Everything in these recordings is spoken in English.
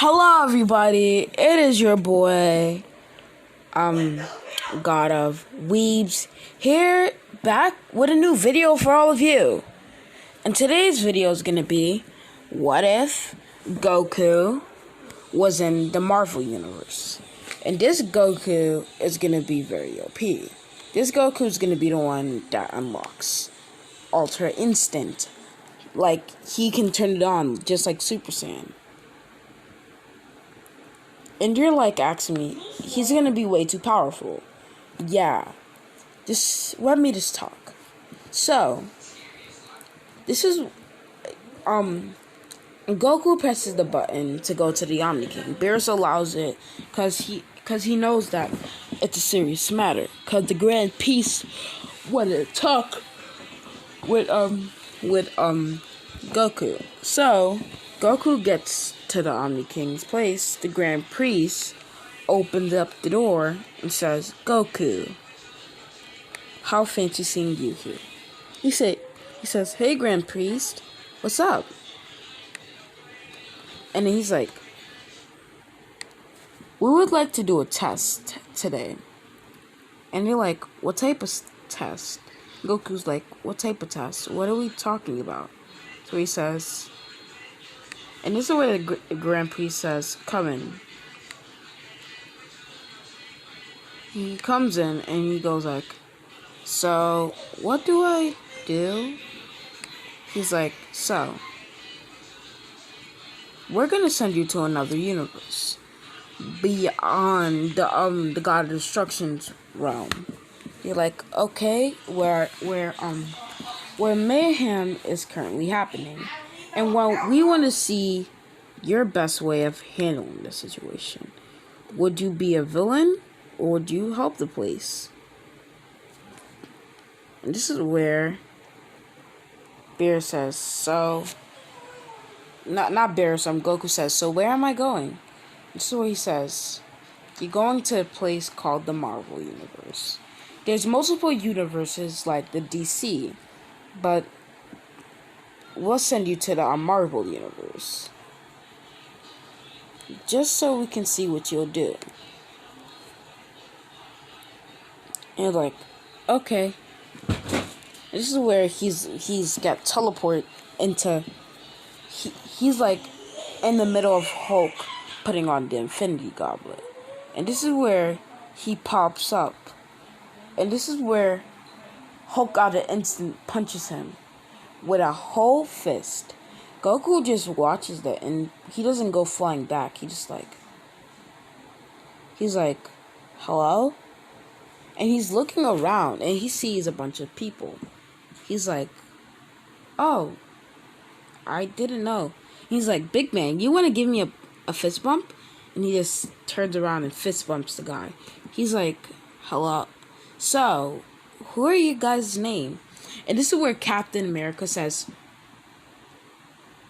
Hello everybody, it is your boy, God of Weebs, here back with a new video for all of you. And today's video is gonna be, what if Goku was in the Marvel Universe? And this Goku is gonna be very OP. This Goku is gonna be the one that unlocks Ultra Instant. Like, he can turn it on just like Super Saiyan. And you're like asking me, he's gonna be way too powerful. Yeah. Just let me just talk. So, this is Goku presses the button to go to the Omni King. Beerus allows it cause he knows that it's a serious matter. Cause the Grand Peace wanted to talk with Goku. So Goku gets to the Omni King's place. The Grand Priest opens up the door and says, "Goku, how fancy seeing you here." He says, "Hey, Grand Priest, what's up?" And then he's like, "We would like to do a test today." And they're like, "What type of test?" Goku's like, "What type of test? What are we talking about?" So he says, and this is where the Grand Priest says, "Come in." He comes in and he goes like, "So, what do I do?" He's like, "So, we're gonna send you to another universe, beyond the God of Destruction's realm." You're like, "Okay, where mayhem is currently happening, and while we want to see your best way of handling the situation. Would you be a villain, or would you help the place?" And this is where Bear says, "So, not Bear, Goku says, 'So where am I going?'" This is where he says, "You're going to a place called the Marvel Universe. There's multiple universes like the DC, but we'll send you to the Marvel Universe, just so we can see what you'll do." And you're like, "Okay." This is where he's got teleport into. He's like in the middle of Hulk putting on the Infinity Gauntlet, and this is where he pops up, and this is where Hulk out of instant punches him with a whole fist. Goku just watches that and he doesn't go flying back. He's like, "Hello?" And he's looking around and he sees a bunch of people. He's like, "Oh, I didn't know." He's like, "Big man, you want to give me a fist bump?" And he just turns around and fist bumps the guy. He's like, "Hello? So, who are you guys' name?" And this is where Captain America says,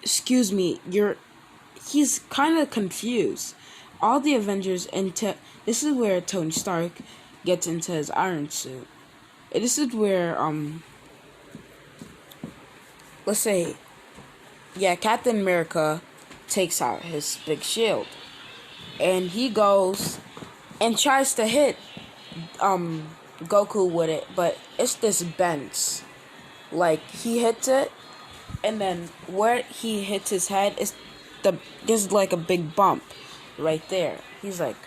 "Excuse me, he's kind of confused. All the Avengers this is where Tony Stark gets into his iron suit. And this is where let's say, yeah, Captain America takes out his big shield, and he goes and tries to hit Goku with it, but it's this bent. Like, he hits it, and then where he hits his head is there's like a big bump right there. He's like,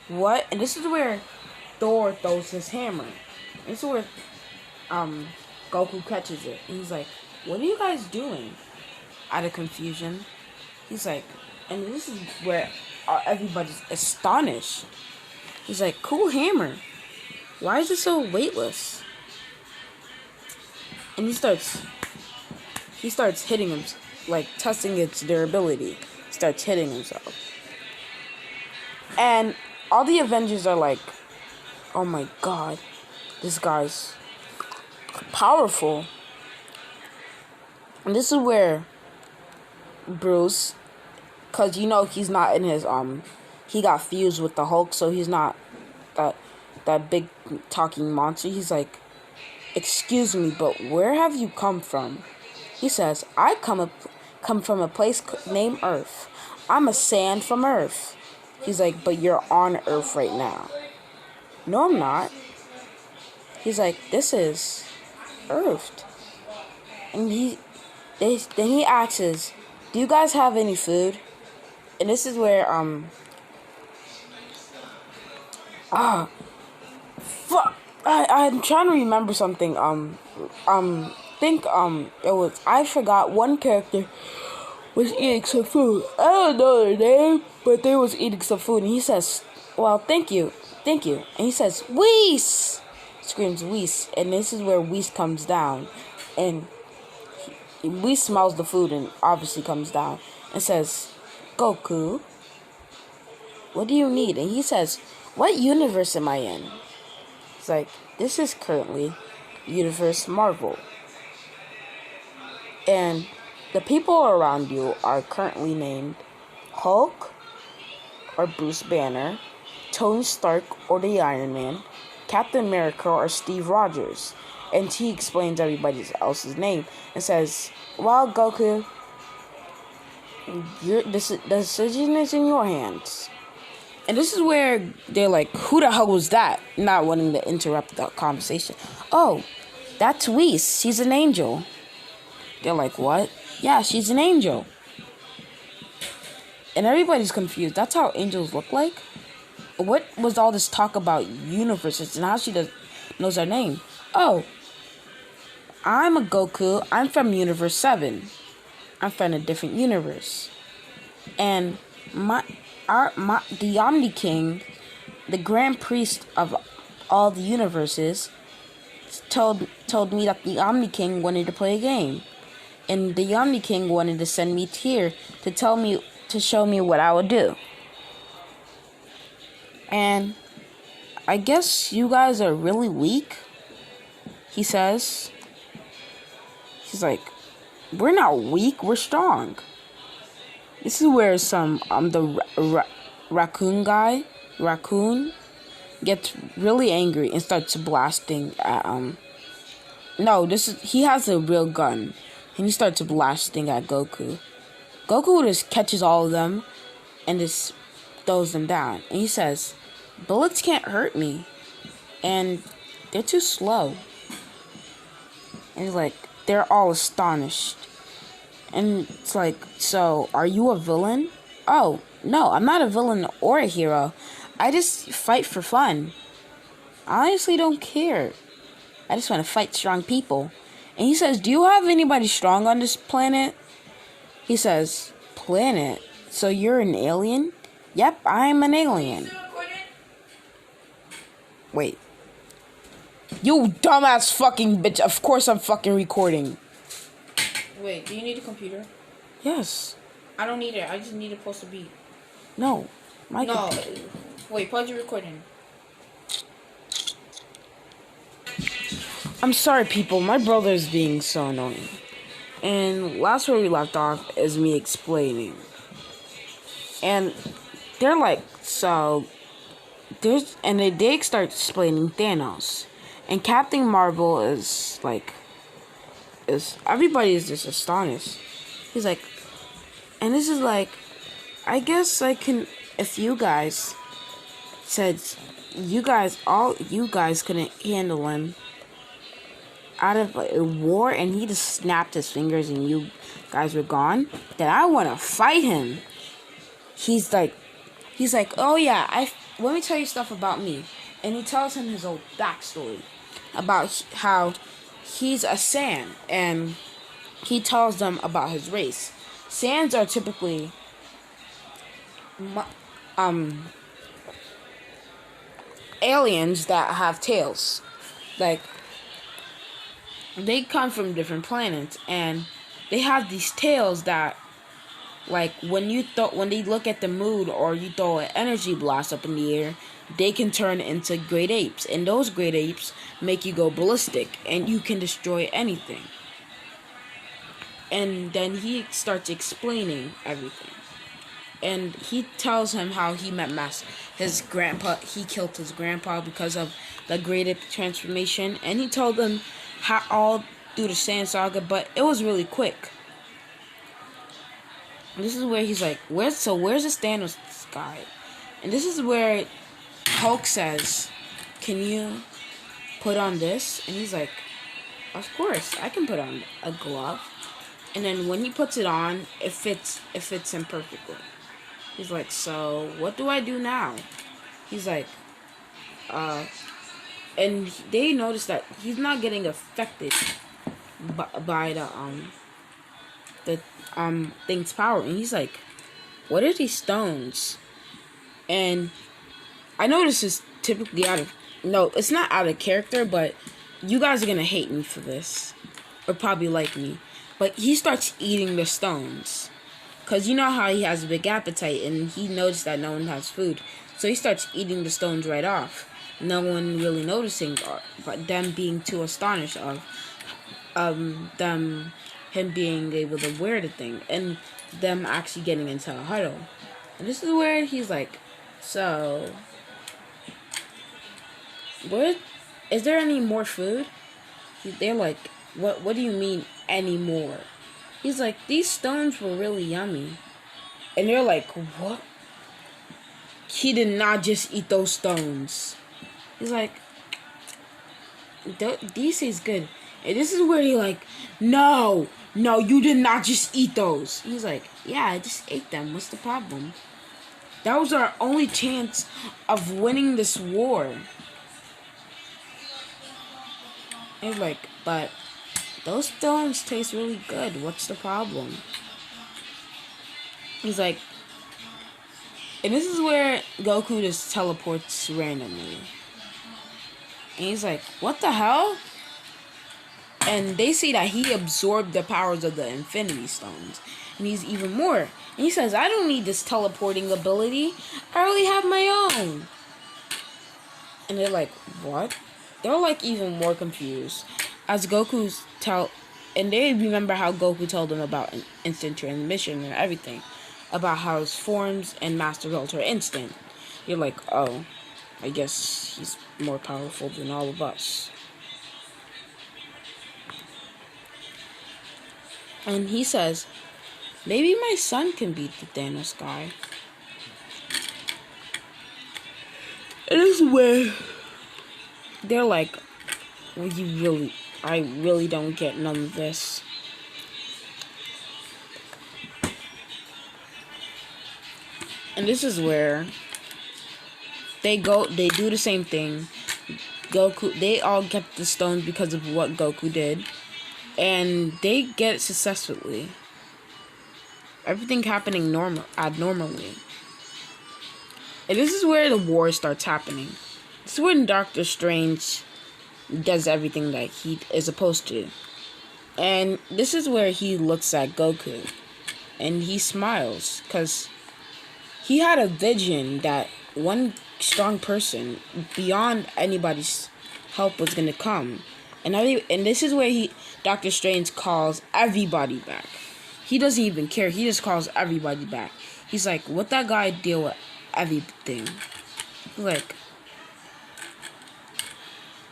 "What?" And this is where Thor throws his hammer. This is where Goku catches it. And he's like, "What are you guys doing?" Out of confusion. He's like, and this is where everybody's astonished. He's like, "Cool hammer. Why is it so weightless?" And he starts hitting him, like testing its durability. He starts hitting himself. And all the Avengers are like, "Oh my god, this guy's powerful." And this is where Bruce, cause he's not in his he got fused with the Hulk, so he's not that big talking monster. He's like, "Excuse me, but where have you come from?" He says, "I come from a place named Earth. I'm a sand from Earth. He's like, but you're on Earth right now. No, I'm not. He's like, this is Earth. And then he asks, do you guys have any food? And this is where, fuck, I'm trying to remember something, I forgot one character was eating some food. I don't know their name, but they was eating some food, and he says, well, thank you, and he says, Whis! Screams Whis, and this is where Whis comes down, and Whis smells the food and obviously comes down, and says, Goku, what do you need? And he says, what universe am I in? It's like, this is currently Universe Marvel. And the people around you are currently named Hulk or Bruce Banner, Tony Stark or the Iron Man, Captain America or Steve Rogers. And he explains everybody else's name and says, well, Goku, the decision is in your hands. And this is where they're like, who the hell was that? Not wanting to interrupt the conversation. Oh, that's Whis. She's an angel. They're like, what? Yeah, she's an angel. And everybody's confused. That's how angels look like? What was all this talk about universes and how she knows our name? Oh, I'm a Goku. I'm from Universe 7. I'm from a different universe. And the Omni King, the Grand Priest of all the universes, told me that the Omni King wanted to play a game. And the Omni King wanted to send me here to show me what I would do. And I guess you guys are really weak, he says. He's like, we're not weak, we're strong. This is where the raccoon gets really angry and starts blasting at he has a real gun and he starts blasting at Goku. Goku just catches all of them and just throws them down. And he says, bullets can't hurt me. And they're too slow. And he's like, they're all astonished. And it's like, so, are you a villain? Oh, no, I'm not a villain or a hero. I just fight for fun. I honestly don't care. I just want to fight strong people. And he says, do you have anybody strong on this planet? He says, planet? So you're an alien? Yep, I'm an alien. Wait. You dumbass fucking bitch. Of course I'm fucking recording. Wait, do you need a computer? Yes. I don't need it. I just need to post a beat. No. Wait, pause your recording. I'm sorry, people. My brother's being so annoying. And last where we left off is me explaining. And they're like, so... they start explaining Thanos. And Captain Marvel is like... everybody is just astonished. He's like... And this is like... I guess I can... If you guys said... all you guys couldn't handle him out of a war and he just snapped his fingers and you guys were gone, then I want to fight him. He's like, oh yeah, let me tell you stuff about me. And he tells him his old backstory about how he's a Saiyan, and he tells them about his race. Saiyans are typically aliens that have tails. Like, they come from different planets, and they have these tails that, like, when they look at the moon or you throw an energy blast up in the air, they can turn into great apes, and those great apes make you go ballistic, and you can destroy anything. And then he starts explaining everything. And he tells him how he met his grandpa. He killed his grandpa because of the great ape transformation. And he told them how all through the Saiyan saga, but it was really quick. this is where he's like, where's the Thanos guy? And this is where Hulk says, can you put on this? And he's like, of course, I can put on a glove. And then when he puts it on, it fits him perfectly. He's like, so what do I do now? He's like, and they notice that he's not getting affected by the thing's power. And he's like, what are these stones? And I know this is typically it's not out of character, but you guys are gonna hate me for this, or probably like me. But he starts eating the stones, cause you know how he has a big appetite, and he noticed that no one has food, so he starts eating the stones right off. No one really noticing, but them being too astonished of him being able to wear the thing, and them actually getting into a huddle. And this is where he's like, so what? Is there any more food? They're like, what do you mean any more? He's like, these stones were really yummy. And they're like, what? He did not just eat those stones. He's like, these taste good. And this is where he like, no, you did not just eat those. He's like, yeah, I just ate them. What's the problem? That was our only chance of winning this war. He's like, but those stones taste really good. What's the problem? He's like, and this is where Goku just teleports randomly. And he's like, what the hell? And they see that he absorbed the powers of the Infinity Stones. And he's even more. And he says, I don't need this teleporting ability. I already have my own. And they're like, what? They're like even more confused. As Goku's and they remember how Goku told them about an instant transmission and everything. About how his forms and Master Ultra are instant. You're like, oh, I guess he's more powerful than all of us. And he says, maybe my son can beat the Thanos guy. And this is where they're like, well, I really don't get none of this. And this is where they do the same thing. They all get the stones because of what Goku did. And they get it successfully. Everything happening abnormally. And this is where the war starts happening. This is when Doctor Strange does everything that he is supposed to. And this is where he looks at Goku. And he smiles. Because he had a vision that one strong person beyond anybody's help was going to come. And this is where Doctor Strange calls everybody back. He doesn't even care. He just calls everybody back. He's like, what that guy deal with everything? Like,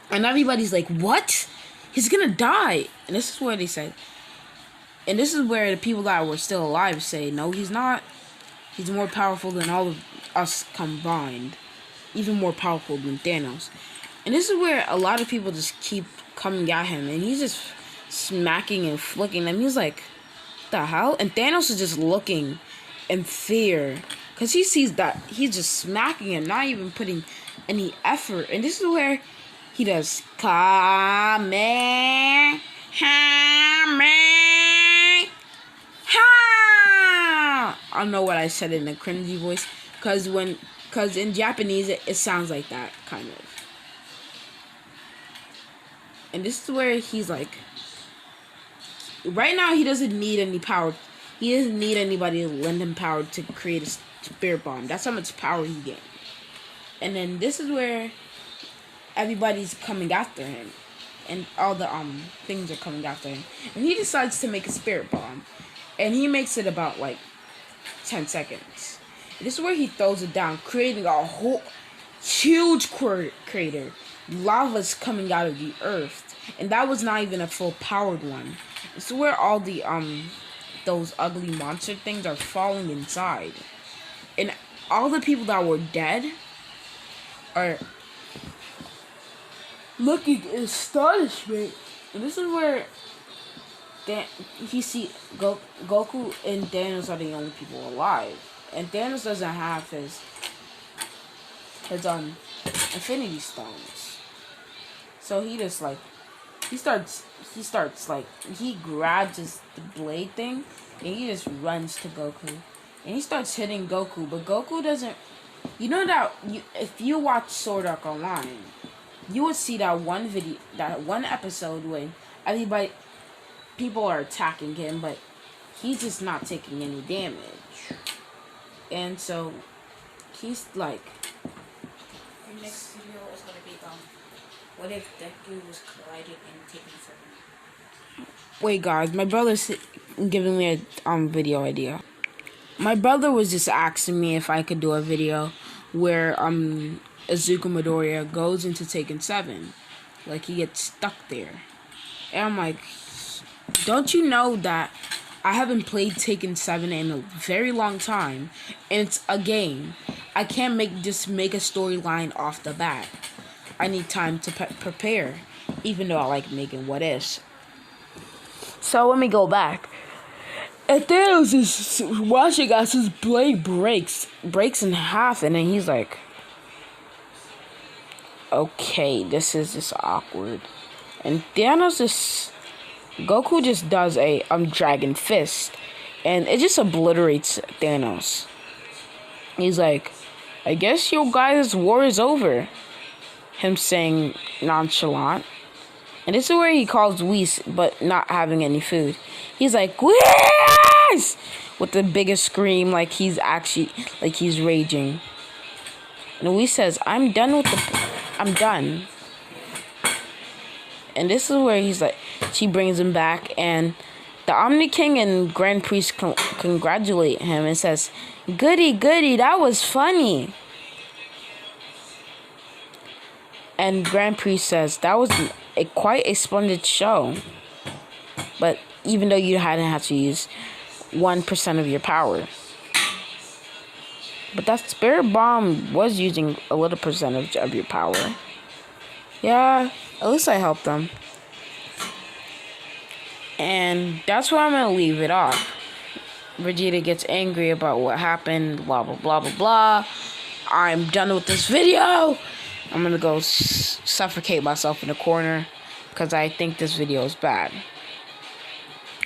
and everybody's like, what? He's gonna die. And this is where they said, and this is where the people that were still alive say, no, he's not. He's more powerful than all of us combined. Even more powerful than Thanos. And this is where a lot of people just keep coming at him. And he's just smacking and flicking them. He's like, what the hell? And Thanos is just looking in fear. Because he sees that he's just smacking him. Not even putting any effort. And this is where he does Kamehameha. I don't know what I said in a cringy voice. Because in Japanese, it sounds like that, kind of. And this is where he's like, right now he doesn't need any power. He doesn't need anybody to lend him power to create a spirit bomb. That's how much power he gained. And then this is where everybody's coming after him. And all the things are coming after him. And he decides to make a spirit bomb. And he makes it about like 10 seconds. And this is where he throws it down, creating a whole huge crater. Lava's coming out of the earth. And that was not even a full powered one. This is where all the those ugly monster things are falling inside. And all the people that were dead are looking in astonishment. And this is where Goku and Thanos are the only people alive. And Thanos doesn't have his Infinity Stones. So he just like he starts like he grabs the blade thing and he just runs to Goku. And he starts hitting Goku, but Goku doesn't. You know that if you watch Sword Art Online, you would see that one episode when people are attacking him, but he's just not taking any damage. And so he's like, your next video is gonna be what if Deku was collided and taken from him? wait, guys, my brother's giving me a video idea. My brother was just asking me if I could do a video where Izuku Midoriya goes into Taken 7. Like, he gets stuck there. And I'm like, don't you know that I haven't played Taken 7 in a very long time, and it's a game. I can't just make a storyline off the bat. I need time to prepare, even though I like making what ifs. So let me go back. And Thanos is watching as his blade breaks in half, and then he's like, okay, this is just awkward. And Goku just does a Dragon Fist, and it just obliterates Thanos. He's like, I guess your guys' war is over. Him saying nonchalant. And this is where he calls Whis, but not having any food. He's like, Whis! With the biggest scream, like he's raging. And Whis says, I'm done. And this is where he's like, she brings him back, and the Omni King and Grand Priest congratulate him and says, goody, that was funny. And Grand Priest says, that was quite a splendid show. But even though you hadn't had to use 1% of your power. But that Spirit Bomb was using a little percentage of your power. Yeah, at least I helped them. And that's where I'm going to leave it off. Vegeta gets angry about what happened, blah, blah, blah, blah, blah. I'm done with this video. I'm going to go suffocate myself in a corner because I think this video is bad.